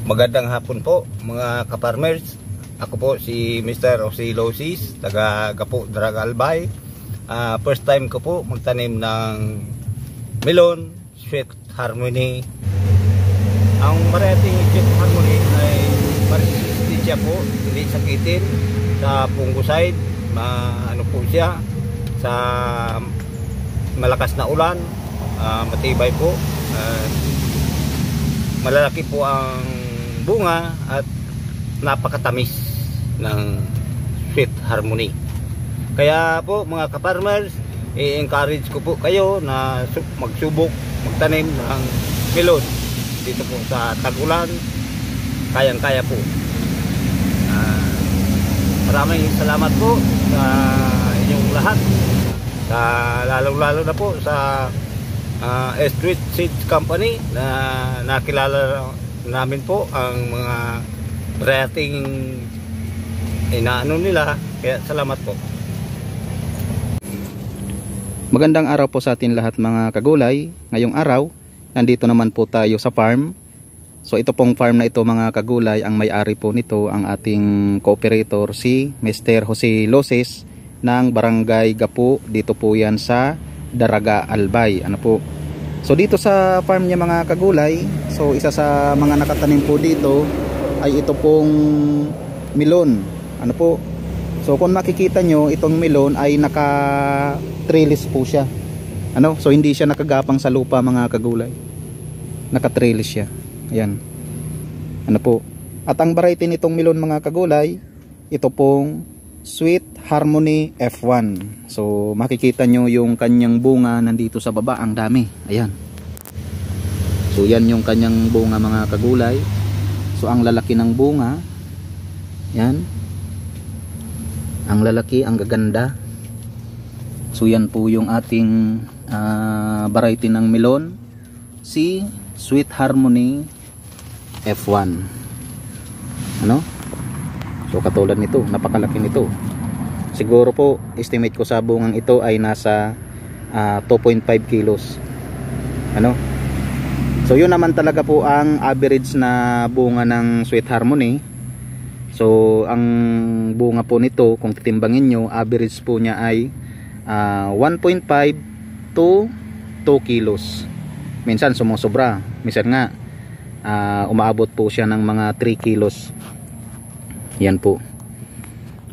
Magandang hapon po mga ka-farmers. Ako po si Mr. Osilosis, taga Gapo Daraga Albay. First time ko po magtanim ng melon, Sweet Harmony. Ang variety Sweet Harmony ay persistent siya po, hindi sakitin sa fungicide. Ano po siya sa malakas na ulan, matibay po. Malalaki po ang bunga at napakatamis ng Sweet Harmony. Kaya po mga ka-farmers, i-encourage ko po kayo na magsubok magtanim ng melon dito po sa tag-ulan. Kayang-kaya po. Maraming salamat po sa inyong lahat, sa lalong-lalo na po sa Street Seeds Company na nakilala namin po ang mga variety inaano nila, kaya salamat po. Magandang araw po sa atin lahat mga kagulay. Ngayong araw, nandito naman po tayo sa farm. So ito pong farm na ito mga kagulay, ang may-ari po nito ang ating cooperator si Mr. Jose Loses ng Barangay Gapo. Dito po yan sa Daraga Albay. Ano po? So dito sa farm niya mga kagulay, so isa sa mga nakatanim po dito ay ito pong melon. Ano po? So kung makikita nyo, itong melon ay naka trellis po siya. Ano? So hindi siya nakagapang sa lupa mga kagulay. Naka trellis siya. Ayan. Ano po? At ang variety nitong melon mga kagulay, ito pong Sweet Harmony F1. So makikita nyo yung kanyang bunga nandito sa baba, ang dami. Ayan. So yan yung kanyang bunga mga kagulay. So ang lalaki ng bunga. Yan. Ang lalaki, ang gaganda. So yan po yung ating variety ng melon, si Sweet Harmony F1. Ano? So katulad nito, napakalaki nito. Siguro po, estimate ko sa bungang ito ay nasa 2.5 kilos. Ano? So yun naman talaga po ang average na bunga ng Sweet Harmony. So ang bunga po nito, kung titimbangin nyo, average po niya ay 1.5 to 2 kilos. Minsan sumusobra, minsan nga umaabot po siya ng mga 3 kilos. Yan po.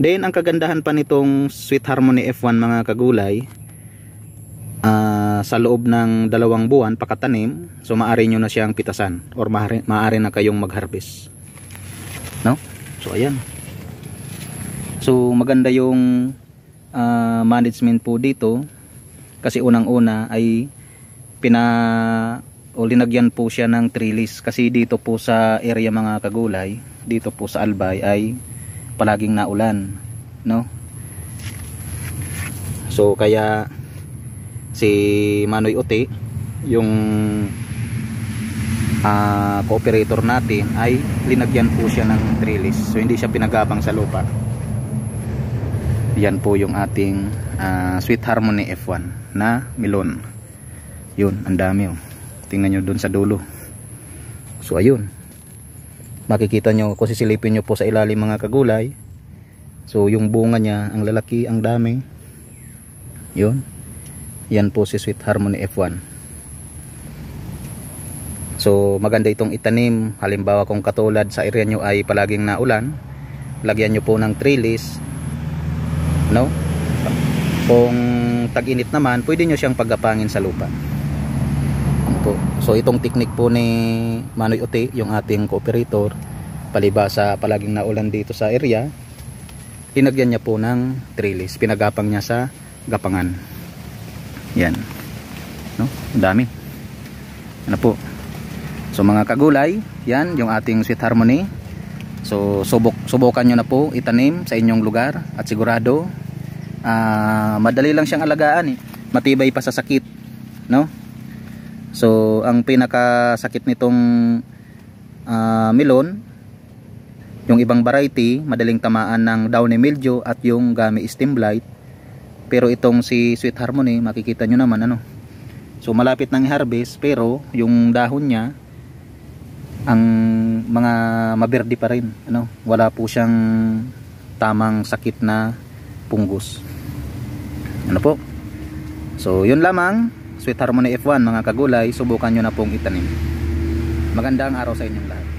Then ang kagandahan pa nitong Sweet Harmony F1 mga kagulay, sa loob ng 2 buwan pakatanim, so maaari nyo na siyang pitasan or maaari na kayong mag-harvest. No? So ayan. So maganda yung management po dito, kasi unang-una ay linagyan po siya ng trellis, kasi dito po sa area mga kagulay, dito po sa Albay ay palaging naulan, no? So kaya si Manoy Ote, yung cooperator natin, ay linagyan po siya ng trellis. So hindi siya pinagabang sa lupa. Yan po yung ating Sweet Harmony F1 na melon. Yun, ang dami oh. Tingnan nyo dun sa dulo. So ayun, makikita nyo kung sisilipin nyo po sa ilalim mga kagulay. So yung bunga niya, ang lalaki, ang dami. Yun. Yan po si Sweet Harmony F1. So maganda itong itanim. Halimbawa kung katulad sa area nyo ay palaging naulan, lagyan nyo po ng trellis, no? Kung tag-init naman, pwede nyo siyang paggapangin sa lupa. Po. So itong technique po ni Manoy Ote, yung ating cooperator, palibasa palaging naulan dito sa area, linagyan niya po ng trellis, pinagapang niya sa gapangan. Yan, no? Ang dami. Ano po? So mga kagulay, yan yung ating Sweet Harmony. So subukan nyo na po itanim sa inyong lugar, at sigurado madali lang siyang alagaan, matibay pa sa sakit, no? So ang pinakasakit nitong melon, yung ibang variety madaling tamaan ng downy mildew at yung gummy stem blight, pero itong si Sweet Harmony, makikita nyo naman, ano, so malapit nang i-harvest, pero yung dahon niya, ang mga maberde pa rin, ano, wala po siyang tamang sakit na punggos. Ano po? So yun lamang, Sweet Harmony F1 mga kagulay, subukan nyo na pong itanim. Magandang araw sa inyong lahat.